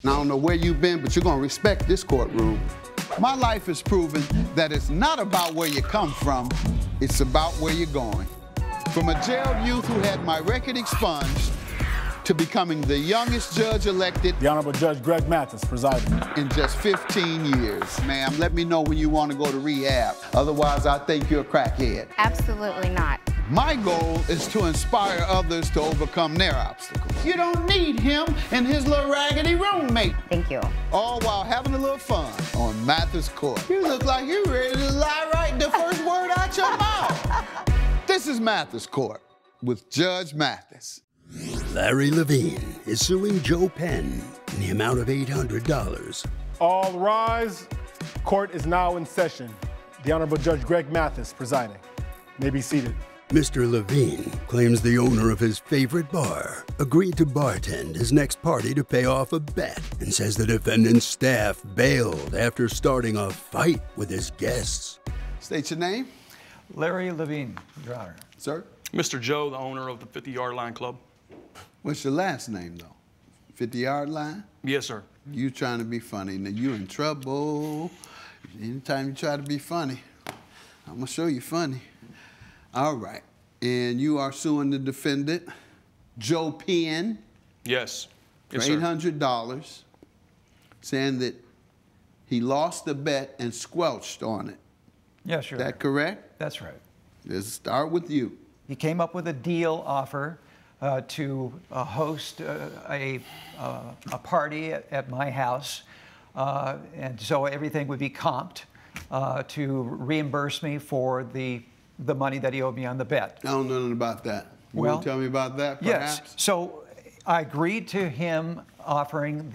I don't know where you've been, but you're gonna respect this courtroom. My life has proven that it's not about where you come from, it's about where you're going. From a jailed youth who had my record expunged to becoming the youngest judge elected. The Honorable Judge Greg Mathis presiding. In just 15 years. Ma'am, let me know when you want to go to rehab. Otherwise, I think you're a crackhead. Absolutely not. My goal is to inspire others to overcome their obstacles. You don't need him and his little raggedy roommate. Thank you. All while having a little fun on Mathis Court. You look like you're ready to lie right the first word out your mouth. This is Mathis Court with Judge Mathis. Larry Levine is suing Joe Penn in the amount of $800. All rise. Court is now in session. The Honorable Judge Greg Mathis presiding. May be seated. Mr. Levine claims the owner of his favorite bar agreed to bartend his next party to pay off a bet and says the defendant's staff bailed after starting a fight with his guests. State your name. Larry Levine, Your Honor. Sir? Mr. Joe, the owner of the 50-Yard Line Club. What's your last name, though? 50-Yard Line? Yes, sir. You trying to be funny. Now, you in trouble. Anytime you try to be funny, I'm going to show you funny. All right. And you are suing the defendant, Joe Penn. Yes. For $800, saying that he lost the bet and squelched on it. Yes, Your Honor. Is that correct? That's right. Let's start with you. He came up with a deal offer to host a party at my house, and so everything would be comped to reimburse me for the money that he owed me on the bet. I don't know nothing about that. You want to tell me about that, perhaps? Yes. So I agreed to him offering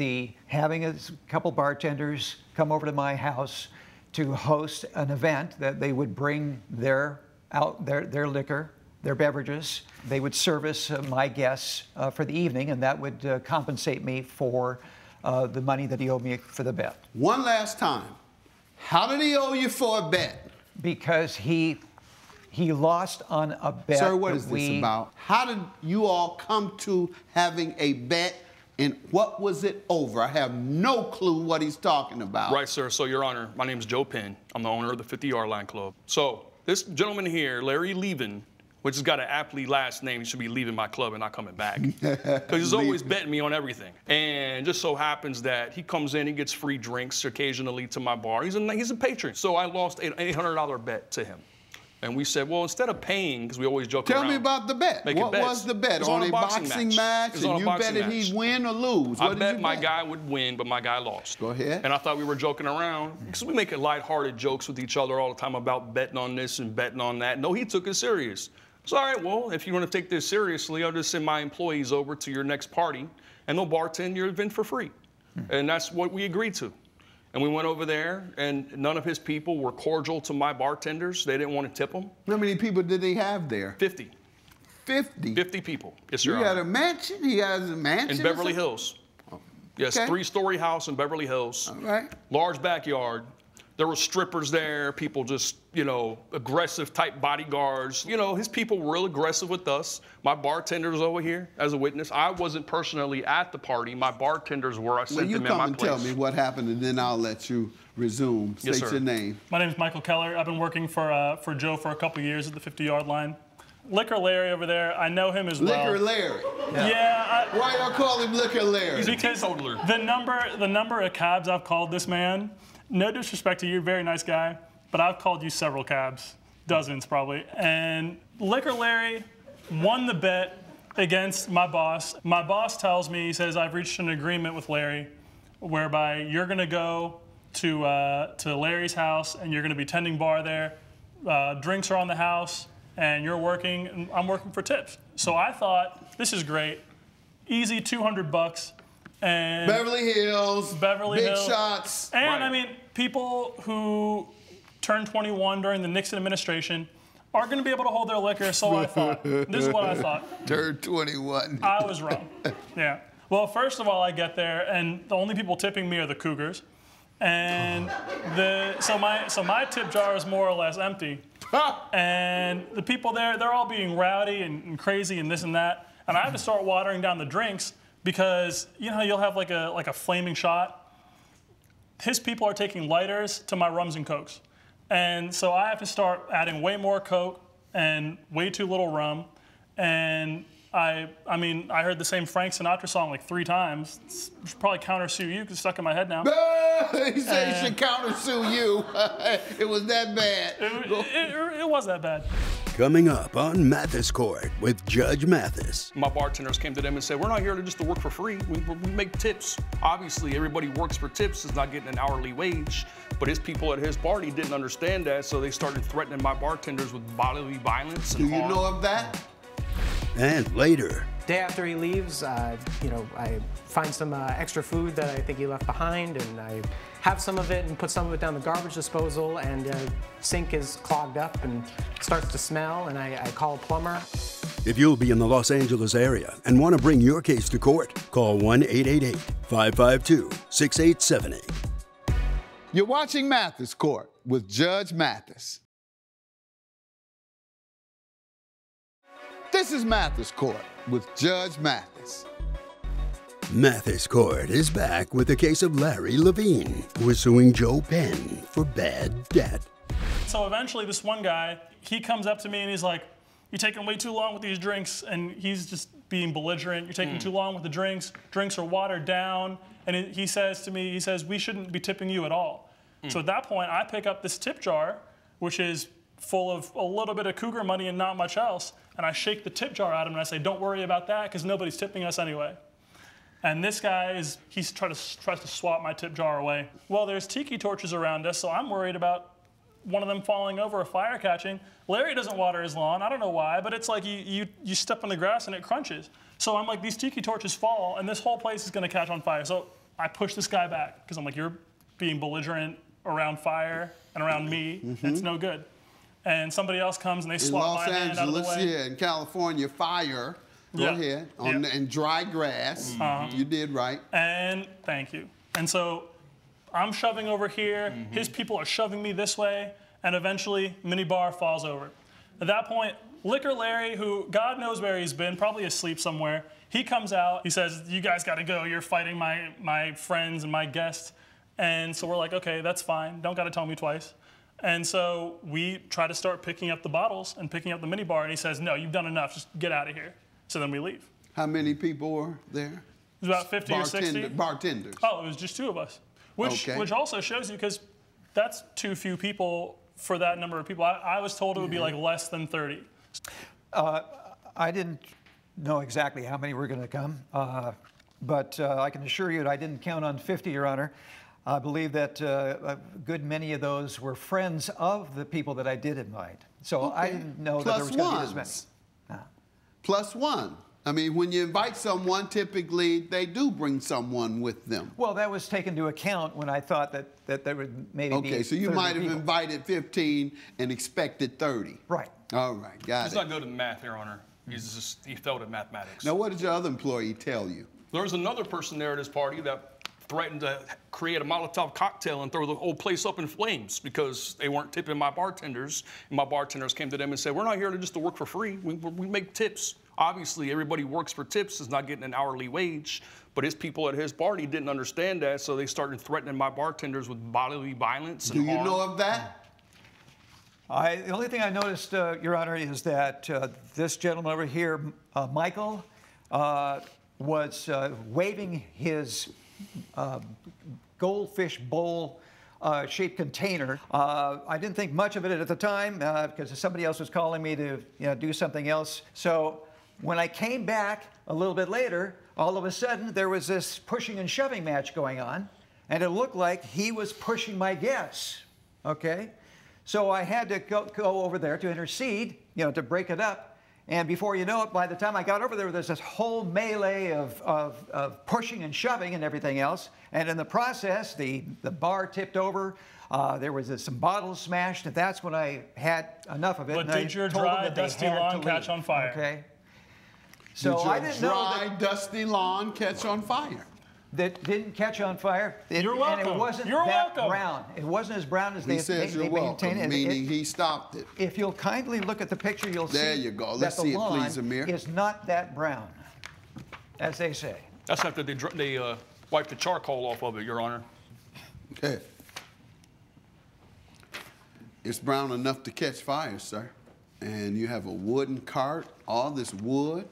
having a couple bartenders come over to my house to host an event that they would bring their liquor, their beverages. They would service my guests for the evening, and that would compensate me for the money that he owed me for the bet. One last time. How did he owe you for a bet? Because he lost on a bet. Sir, what is this about? How did you all come to having a bet, and what was it over? I have no clue what he's talking about. Right, sir. So, Your Honor, my name is Joe Penn. I'm the owner of the 50-Yard Line Club. So, this gentleman here, Larry Levin, which has got an aptly last name, he should be leaving my club and not coming back. Because he's always betting me on everything. And just so happens that he comes in, he gets free drinks occasionally to my bar. He's a patron. So I lost an $800 bet to him. And we said, well, instead of paying, because we always joke around. Tell me about the bet. What was the bet? On a boxing match? And you betted he'd win or lose? I bet my guy would win, but my guy lost. Go ahead. And I thought we were joking around, because we make lighthearted jokes with each other all the time about betting on this and betting on that. No, he took it serious. So, all right, well, if you want to take this seriously, I'll just send my employees over to your next party, and they'll bartend your event for free. And that's what we agreed to. And we went over there, and none of his people were cordial to my bartenders. They didn't want to tip them. How many people did he have there? 50. 50? 50 people. Yes, sir. You got a mansion? He has a mansion? In Beverly Hills. Oh. Yes, Okay. 3-story house in Beverly Hills. All right. Large backyard. There were strippers there, people just, aggressive type bodyguards. His people were real aggressive with us. My bartender's over here as a witness. I wasn't personally at the party. My bartenders were. I sent them in my place. Well, you come and tell me what happened, and then I'll let you resume. Yes, State sir. your name. My name is Michael Keller. I've been working for Joe for a couple years at the 50-Yard Line. Liquor Larry over there, I know him as well. Liquor Larry? Yeah. Why y'all call him Liquor Larry? He's a teetotaler. The number of cabs I've called this man, no disrespect to you, very nice guy, but I've called you several cabs, dozens probably. And Liquor Larry won the bet against my boss. My boss tells me, he says, I've reached an agreement with Larry whereby you're gonna go to Larry's house and you're gonna be tending bar there. Drinks are on the house and you're working, and I'm working for tips. So I thought, this is great, easy $200. And Beverly Hills, big shots. And Right. I mean, people who turned 21 during the Nixon administration are going to be able to hold their liquor, so I thought. This is what I thought. Turned 21. I was wrong. Yeah. Well, first of all, I get there, and the only people tipping me are the Cougars. And so my tip jar is more or less empty. And the people there, they're all being rowdy and crazy and this and that. And I have to start watering down the drinks because you know you'll have like a flaming shot. His people are taking lighters to my rums and cokes, and so I have to start adding way more coke and way too little rum, and I mean, I heard the same Frank Sinatra song like 3 times. Should probably counter-sue you because it's stuck in my head now. He said he should counter-sue you. It was that bad. It was that bad. Coming up on Mathis Court with Judge Mathis. My bartenders came to them and said, we're not here just to work for free. We make tips. Obviously, everybody works for tips is not getting an hourly wage. But his people at his party didn't understand that, so they started threatening my bartenders with bodily violence and Do you harm. know of that? And later, Day after he leaves, you know, I find some extra food that I think he left behind, and I have some of it and put some of it down the garbage disposal, and sink is clogged up and starts to smell, and I call a plumber. if you'll be in the Los Angeles area and want to bring your case to court, call 1-888-552-6878. You're watching Mathis Court with Judge Mathis. This is Mathis Court with Judge Mathis. Mathis Court is back with the case of Larry Levine, who is suing Joe Penn for bad debt. So eventually this one guy, he comes up to me and he's like, you're taking way too long with these drinks, and he's just being belligerent. You're taking too long with the drinks. Drinks are watered down. And he says to me, he says, we shouldn't be tipping you at all. So at that point, I pick up this tip jar, which is full of a little bit of cougar money and not much else, and I shake the tip jar at him and I say, don't worry about that, because nobody's tipping us anyway. And this guy tries to swap my tip jar away. Well, there's tiki torches around us, so I'm worried about one of them falling over or fire catching. Larry doesn't water his lawn. I don't know why, but it's like you step on the grass and it crunches. So I'm like, these tiki torches fall, and this whole place is going to catch on fire. So I push this guy back, because I'm like, you're being belligerent around fire and around me. It's no good. And somebody else comes and they swap my hand out of the way. In Los Angeles, yeah, in California, fire. Go ahead. And dry grass. You did right. And thank you. And so I'm shoving over here. His people are shoving me this way. And eventually, minibar falls over. At that point, Liquor Larry, who God knows where he's been, probably asleep somewhere, he comes out. He says, you guys got to go. You're fighting my friends and my guests. And so we're like, okay, that's fine. Don't got to tell me twice. And so we try to start picking up the bottles and picking up the minibar. And he says, no, you've done enough. Just get out of here. So then we leave. How many people were there? It was about 50 or 60. Bartenders. Oh, it was just 2 of us. Which also shows you, because that's too few people for that number of people. I was told it would be like less than 30. I didn't know exactly how many were going to come, but I can assure you that I didn't count on 50, Your Honor. I believe that a good many of those were friends of the people that I did invite. So I didn't know that there was going to be this many. Plus one. I mean, when you invite someone, typically they do bring someone with them. Well, that was taken into account when I thought that there would maybe be 30 so you might have people. invited 15 and expected 30. Right. All right, got He's it. not good at math, Your Honor. He failed at mathematics. Now, what did your other employee tell you? There was another person there at his party that threatened to create a Molotov cocktail and throw the whole place up in flames because they weren't tipping my bartenders. And my bartenders came to them and said, we're not here just to work for free. We make tips. Obviously, everybody works for tips is not getting an hourly wage. But his people at his party didn't understand that, so they started threatening my bartenders with bodily violence and Do you harm. know of that? The only thing I noticed, Your Honor, is that this gentleman over here, Michael, was waving his goldfish bowl shaped container. I didn't think much of it at the time because somebody else was calling me to do something else. So when I came back a little bit later, all of a sudden there was this pushing and shoving match going on, and it looked like he was pushing my guests. Okay, so I had to go over there to intercede, to break it up. And before you know it, by the time I got over there, there's this whole melee of pushing and shoving and everything else. And in the process, the bar tipped over. There was some bottles smashed, and that's when I had enough of it. But did your dry, dusty lawn catch on fire? Okay. So did I your didn't know dry, dusty lawn catch on fire? that didn't catch on fire. You're welcome. And it wasn't You're that welcome. brown. It wasn't as brown as He says you're welcome, meaning he stopped it. If you'll kindly look at the picture, you'll see There you go. Let's that see the it, lawn please, Amir. is not that brown, as they say. That's after they wipe the charcoal off of it, Your Honor. Okay. It's brown enough to catch fire, sir. And you have a wooden cart, all this wood,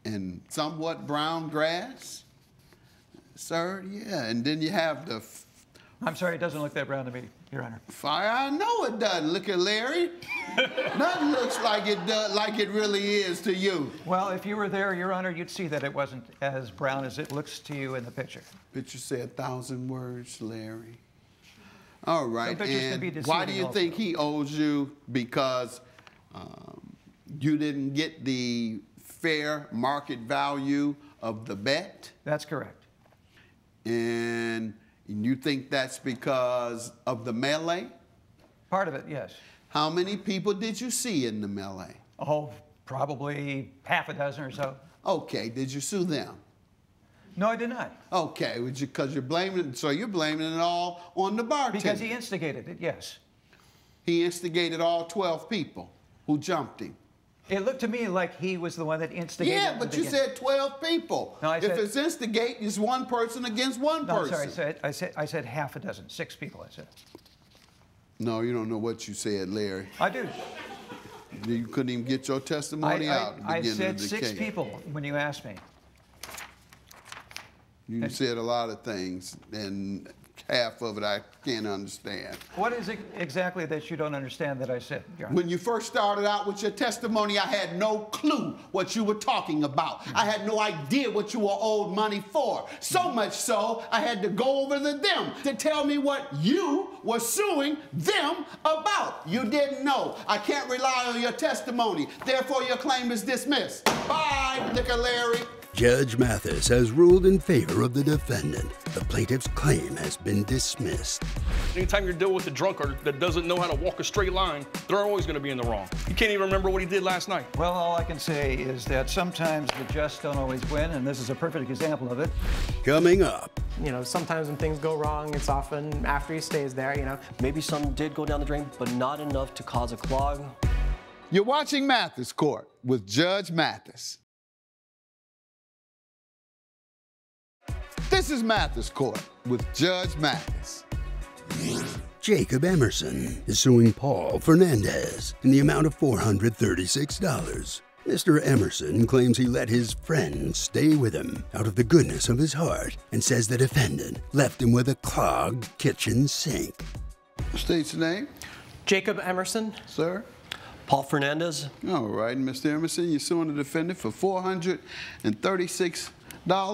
and somewhat brown grass. Sir, yeah, and then you have the... I'm sorry, it doesn't look that brown to me, Your Honor. Fire, I know it doesn't. Look at Larry. Nothing looks like it does, like it really is to you. Well, if you were there, Your Honor, you'd see that it wasn't as brown as it looks to you in the picture. Picture say 1,000 words, Larry. All right, Some pictures can be and why do you deceiving think also. he owes you? Because you didn't get the fair market value of the bet? That's correct. And you think that's because of the melee? Part of it, yes. How many people did you see in the melee? Oh, probably half a dozen or so. Okay, did you sue them? No, I did not. Okay, because you're blaming, so you're blaming it all on the bartender. Because he instigated it, yes. He instigated all 12 people who jumped him. It looked to me like he was the one that instigated it. Yeah, but you said 12 people. No, I said, if it's instigate, it's one person against one person. Sorry, I said half a dozen, 6 people, I said. No, you don't know what you said, Larry. I do. You couldn't even get your testimony out at the I beginning said of the 6 case. people when you asked me. You said a lot of things, and half of it I can't understand. What is it exactly that you don't understand that I said, Your Honor? When you first started out with your testimony, I had no clue what you were talking about. I had no idea what you were owed money for. So much so, I had to go over to them to tell me what you were suing them about. You didn't know. I can't rely on your testimony. Therefore, your claim is dismissed. Bye, Liquor Larry. Judge Mathis has ruled in favor of the defendant. The plaintiff's claim has been dismissed. Anytime you're dealing with a drunkard that doesn't know how to walk a straight line, they're always going to be in the wrong. You can't even remember what he did last night. Well, all I can say is that sometimes the just don't always win, and this is a perfect example of it. Coming up. You know, sometimes when things go wrong, it's often after he stays there, you know. Maybe some did go down the drain, but not enough to cause a clog. You're watching Mathis Court with Judge Mathis. This is Mathis Court with Judge Mathis. Jacob Emerson is suing Paul Fernandez in the amount of $436. Mr. Emerson claims he let his friend stay with him out of the goodness of his heart and says the defendant left him with a clogged kitchen sink. State's name? Jacob Emerson. Sir? Paul Fernandez. All right, Mr. Emerson, you're suing the defendant for $436,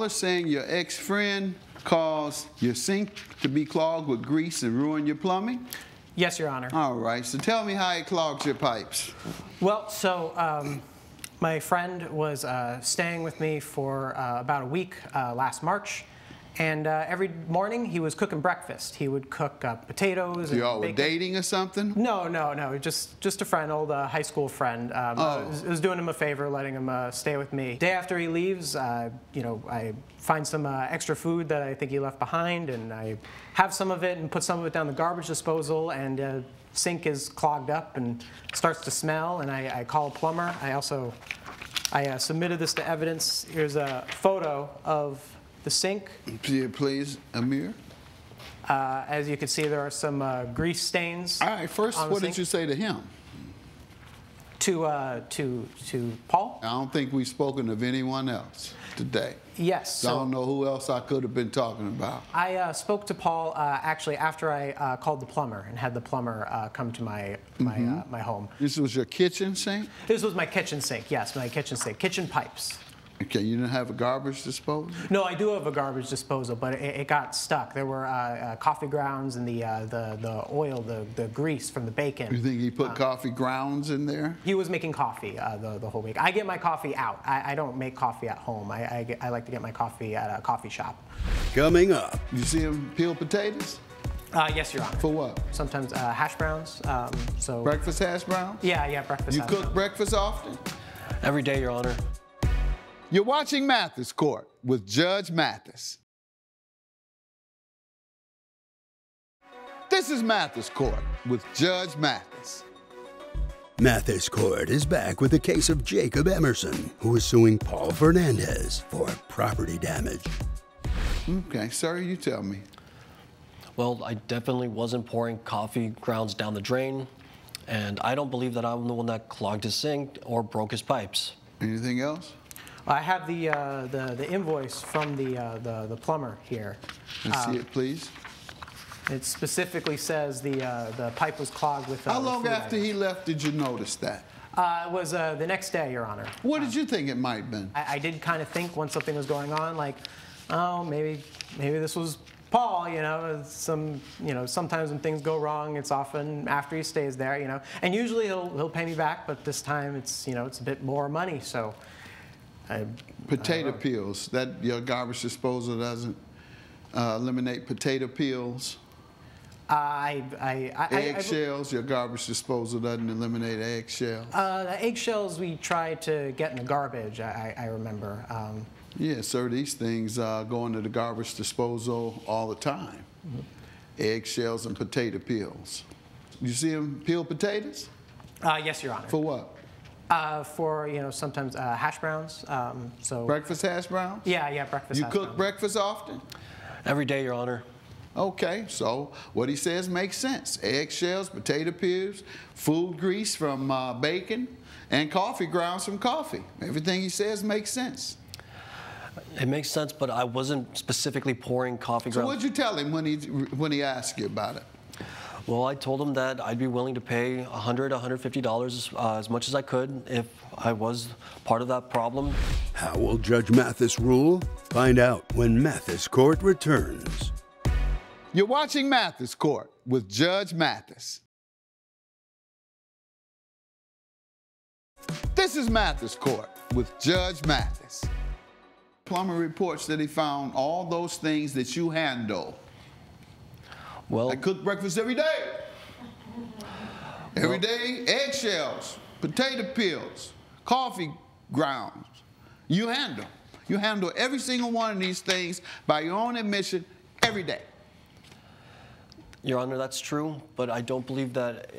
saying your ex-friend caused your sink to be clogged with grease and ruin your plumbing? Yes, Your Honor. All right, so tell me how it clogs your pipes. Well, so my friend was staying with me for about a week last March, and every morning he was cooking breakfast. He would cook potatoes and Y'all were bacon. dating or something? No, just a friend, old high school friend. I was doing him a favor, letting him stay with me. Day after he leaves, you know, I find some extra food that I think he left behind, and I have some of it and put some of it down the garbage disposal, and sink is clogged up and starts to smell, and I call a plumber. I submitted this to evidence. Here's a photo of the sink. Please, Amir. As you can see, there are some grease stains. All right, first, what did you say to him? To Paul? I don't think we've spoken of anyone else today. Yes. So I don't know who else I could have been talking about. I spoke to Paul actually after I called the plumber and had the plumber come to my home. This was your kitchen sink? This was my kitchen sink. Yes, my kitchen sink. Kitchen pipes. Okay, you didn't have a garbage disposal? No, I do have a garbage disposal, but it got stuck. There were coffee grounds and the oil, the grease from the bacon. You think he put coffee grounds in there? He was making coffee the whole week. I get my coffee out. I don't make coffee at home. I like to get my coffee at a coffee shop. Coming up. You see him peel potatoes? Yes, Your Honor. For what? Sometimes hash browns. So Breakfast hash browns? Yeah, breakfast. You hash cook browns. breakfast often? Every day, Your Honor. You're watching Mathis Court with Judge Mathis. This is Mathis Court with Judge Mathis. Mathis Court is back with the case of Jacob Emerson, who is suing Paul Fernandez for property damage. Okay, sir, you tell me. Well, I definitely wasn't pouring coffee grounds down the drain, and I don't believe that I'm the one that clogged his sink or broke his pipes. Anything else? I have the invoice from the plumber here. Let's see it, please. It specifically says the pipe was clogged with. How long food after items. he left did you notice that? It was the next day, Your Honor. What did you think it might have been? I did kind of think when something was going on, like, oh, maybe this was Paul. You know, sometimes when things go wrong, it's often after he stays there. You know, and usually he'll pay me back, but this time it's it's a bit more money. So. Potato peels. That your garbage disposal doesn't eliminate potato peels. Eggshells. Your garbage disposal doesn't eliminate eggshells. The eggshells we try to get in the garbage. I remember. Yeah, sir. These things go into the garbage disposal all the time. Mm-hmm. Eggshells and potato peels. You see them peel potatoes? Yes, Your Honor. For what? For sometimes hash browns. So breakfast hash browns? Yeah, breakfast. You hash cook browns. Breakfast often? Every day, Your Honor. Okay, so what he says makes sense. Eggshells, potato peels, food grease from bacon, and coffee grounds from coffee. Everything he says makes sense. It makes sense, but I wasn't specifically pouring coffee grounds. So what'd you tell him when he asked you about it? Well, I told him that I'd be willing to pay $100, $150 as much as I could if I was part of that problem. How will Judge Mathis rule? Find out when Mathis Court returns. You're watching Mathis Court with Judge Mathis. This is Mathis Court with Judge Mathis. Plumber reports that he found all those things that you handle. Well, I cook breakfast every day. Every day, eggshells, potato peels, coffee grounds. You handle. You handle every single one of these things by your own admission every day. Your Honor, that's true, but I don't believe that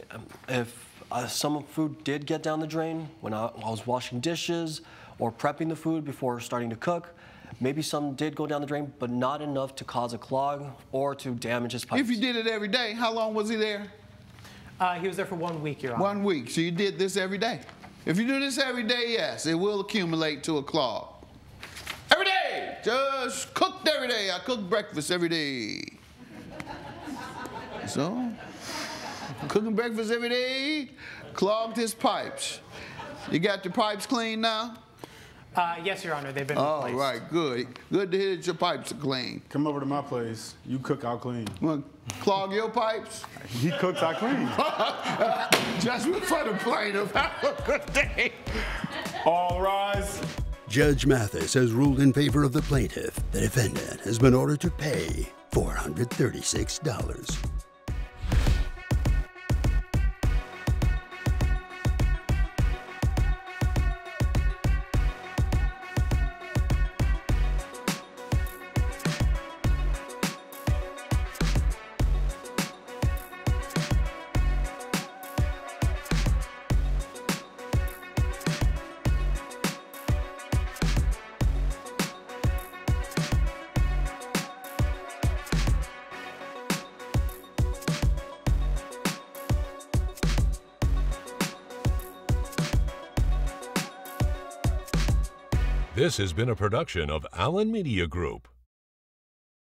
if some food did get down the drain when I was washing dishes or prepping the food before starting to cook, maybe some did go down the drain, but not enough to cause a clog or to damage his pipes. If you did it every day, how long was he there? He was there for 1 week, Your Honor. 1 week, so you did this every day. If you do this every day, yes, it will accumulate to a clog. Every day, just cooked every day. I cook breakfast every day. So, cooking breakfast every day, clogged his pipes. You got your pipes clean now? Yes, Your Honor, they've been replaced. All right, good. Good to hear that your pipes are clean. Come over to my place. You cook, I'll clean. Want to clog your pipes? He cooks, I clean. Judgment for the plaintiff. Have a good day. All rise. Judge Mathis has ruled in favor of the plaintiff. The defendant has been ordered to pay $436. This has been a production of Allen Media Group.